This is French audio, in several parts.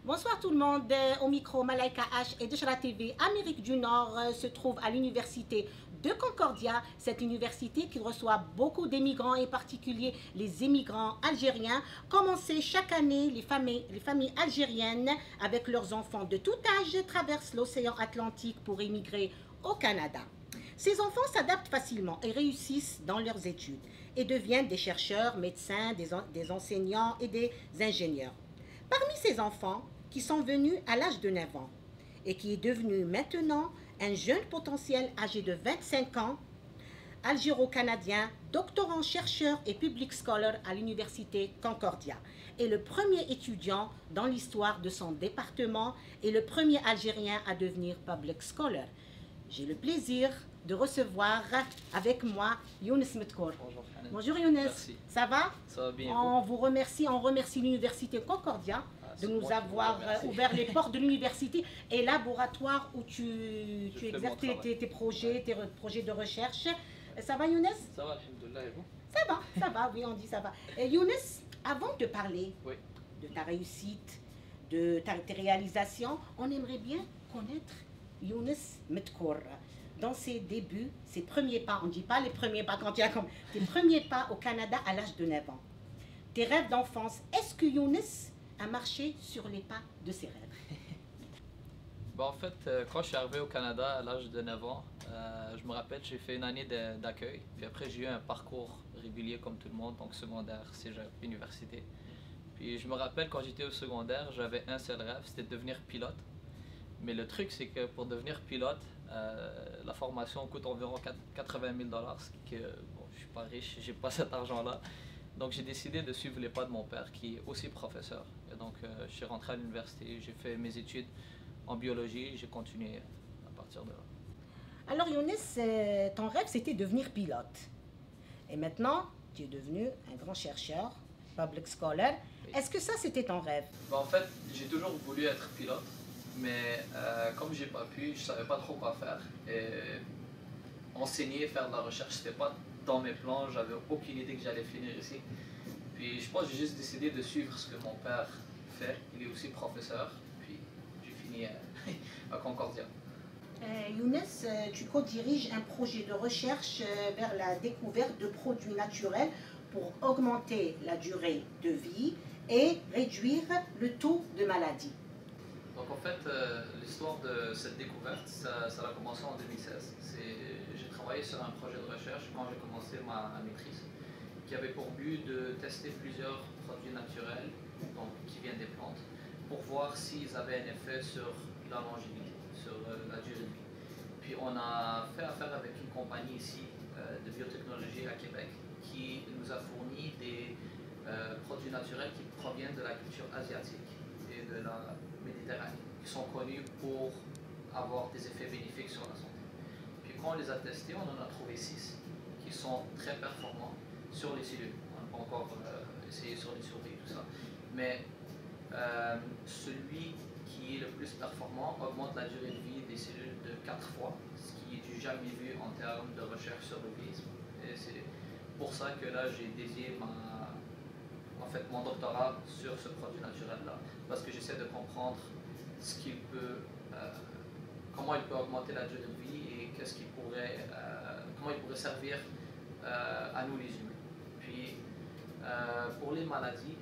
Bonsoir tout le monde, au micro Malaika H et Deshra TV. Amérique du Nord se trouve à l'université de Concordia, cette université qui reçoit beaucoup d'émigrants et en particulier les émigrants algériens. Commencez chaque année, les familles algériennes avec leurs enfants de tout âge traversent l'océan Atlantique pour émigrer au Canada. Ces enfants s'adaptent facilement et réussissent dans leurs études et deviennent des chercheurs, médecins, des enseignants et des ingénieurs. Parmi ces enfants qui sont venus à l'âge de 9 ans et qui est devenu maintenant un jeune potentiel âgé de 25 ans, algéro-canadien, doctorant, chercheur et public scholar à l'université Concordia, est le premier étudiant dans l'histoire de son département et le premier Algérien à devenir public scholar. J'ai le plaisir de recevoir avec moi Younes Metkour. Bonjour Hanan. Bonjour Younes. Merci. Ça va? Ça va bien. On remercie l'université Concordia de nous avoir ouvert les portes de l'université et laboratoire où tu exerces tes projets de recherche. Ça va Younes? Ça va, alhamdoulilah, et vous? Ça va, oui, on dit ça va. Et Younes, avant de parler de ta réussite, de tes réalisations, on aimerait bien connaître Younes Metkour. Dans ses débuts, ses premiers pas, on ne dit pas les premiers pas quand tu as comme tes premiers pas au Canada à l'âge de 9 ans. Tes rêves d'enfance, est-ce que Younes a marché sur les pas de ses rêves? En fait, quand je suis arrivé au Canada à l'âge de 9 ans, je me rappelle, j'ai fait une année d'accueil. Puis après, j'ai eu un parcours régulier comme tout le monde, donc secondaire, cégep, université. Puis je me rappelle, quand j'étais au secondaire, j'avais un seul rêve, c'était de devenir pilote. Mais le truc, c'est que pour devenir pilote, la formation coûte environ 80 000 $, ce qui est que bon, je suis pas riche, j'ai pas cet argent-là. Donc j'ai décidé de suivre les pas de mon père, qui est aussi professeur. Et donc je suis rentré à l'université, j'ai fait mes études en biologie, j'ai continué à partir de là. Alors Younes, ton rêve c'était devenir pilote. Et maintenant, tu es devenu un grand chercheur, public scholar. Oui. Est-ce que ça c'était ton rêve? En fait, j'ai toujours voulu être pilote. Mais comme j'ai pas pu, je savais pas trop quoi faire. Et enseigner, faire de la recherche, c'était pas dans mes plans. J'avais aucune idée que j'allais finir ici. Puis je pense que j'ai juste décidé de suivre ce que mon père fait. Il est aussi professeur. Puis j'ai fini à Concordia. Younes, tu co-diriges un projet de recherche vers la découverte de produits naturels pour augmenter la durée de vie et réduire le taux de maladie. Donc en fait, l'histoire de cette découverte, ça a commencé en 2016. J'ai travaillé sur un projet de recherche quand j'ai commencé ma maîtrise, qui avait pour but de tester plusieurs produits naturels, donc qui viennent des plantes, pour voir s'ils avaient un effet sur la longévité, sur la durée de vie. Puis on a fait affaire avec une compagnie ici de biotechnologie à Québec qui nous a fourni des produits naturels qui proviennent de la culture asiatique et de la Méditerranée, qui sont connus pour avoir des effets bénéfiques sur la santé. Puis quand on les a testés, on en a trouvé 6 qui sont très performants sur les cellules. On n'a pas encore essayé sur les souris et tout ça. Mais celui qui est le plus performant augmente la durée de vie des cellules de 4 fois, ce qui est du jamais vu en termes de recherche sur le vieillissement. Et c'est pour ça que là, j'ai dédié mon doctorat sur ce produit naturel-là, parce que j'essaie de comprendre ce qu'il peut, comment il peut augmenter la durée de vie et comment il pourrait servir à nous les humains. Puis pour les maladies,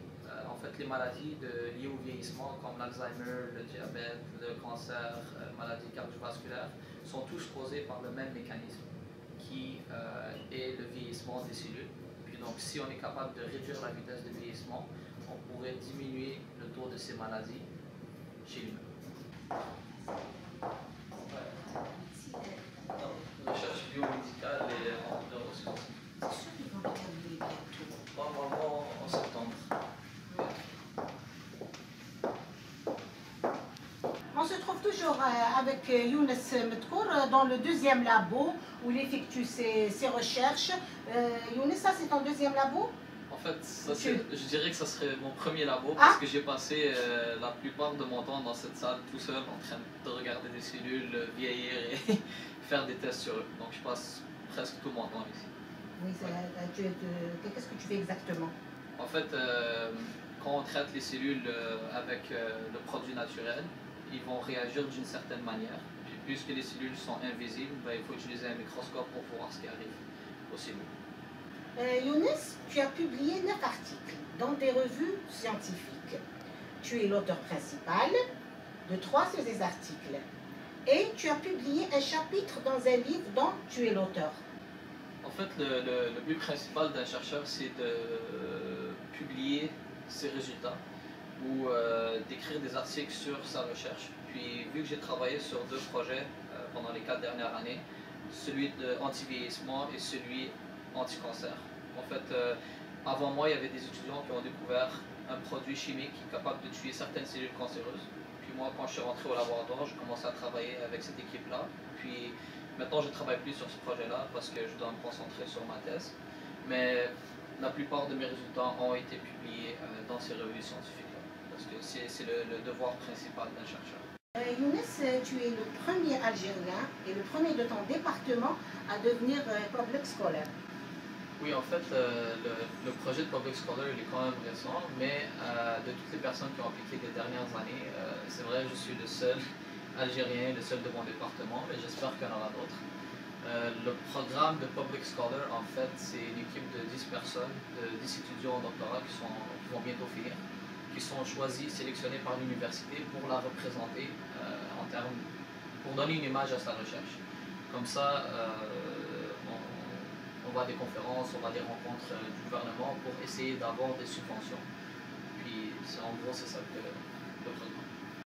en fait les maladies liées au vieillissement comme l'Alzheimer, le diabète, le cancer, maladies cardiovasculaires sont tous causés par le même mécanisme qui est le vieillissement des cellules. Donc si on est capable de réduire la vitesse de vieillissement, on pourrait diminuer le taux de ces maladies chez l'humain. Recherche biomédicale et de ressources. Normalement en septembre. On se trouve toujours avec Younes Metkour dans le deuxième labo où il effectue ses recherches. Younes, ça c'est ton deuxième labo? En fait, je dirais que ça serait mon premier labo parce que j'ai passé la plupart de mon temps dans cette salle tout seul en train de regarder des cellules vieillir et faire des tests sur eux. Donc je passe presque tout mon temps ici. Oui, qu'est-ce que tu fais exactement? En fait, quand traite les cellules avec le produit naturel, ils vont réagir d'une certaine manière. Puis puisque les cellules sont invisibles, ben, il faut utiliser un microscope pour voir ce qui arrive aux cellules. Younes, tu as publié 9 articles dans des revues scientifiques. Tu es l'auteur principal de 3 de ces articles. Et tu as publié un chapitre dans un livre dont tu es l'auteur. En fait, le but principal d'un chercheur, c'est de publier ses résultats ou d'écrire des articles sur sa recherche. Puis, vu que j'ai travaillé sur 2 projets pendant les 4 dernières années, celui d'anti-vieillissement et celui anti-cancer. En fait, avant moi, il y avait des étudiants qui ont découvert un produit chimique qui est capable de tuer certaines cellules cancéreuses. Puis moi, quand je suis rentré au laboratoire, j'ai commencé à travailler avec cette équipe-là. Puis maintenant, je ne travaille plus sur ce projet-là parce que je dois me concentrer sur ma thèse. Mais la plupart de mes résultats ont été publiés dans ces revues scientifiques-là. Parce que c'est le devoir principal d'un chercheur. Younes, tu es le premier Algérien et le premier de ton département à devenir public scholar. Oui, en fait, le projet de Public Scholar il est quand même récent, mais de toutes les personnes qui ont appliqué les dernières années, c'est vrai, je suis le seul Algérien, le seul de mon département, mais j'espère qu'il y en aura d'autres. Le programme de Public Scholar, en fait, c'est une équipe de 10 personnes, de 10 étudiants en doctorat qui vont bientôt finir, qui sont choisis, sélectionnés par l'université pour la représenter pour donner une image à sa recherche. Comme ça, on va à des conférences, on va à des rencontres du gouvernement pour essayer d'avoir des subventions. Puis en gros, c'est ça que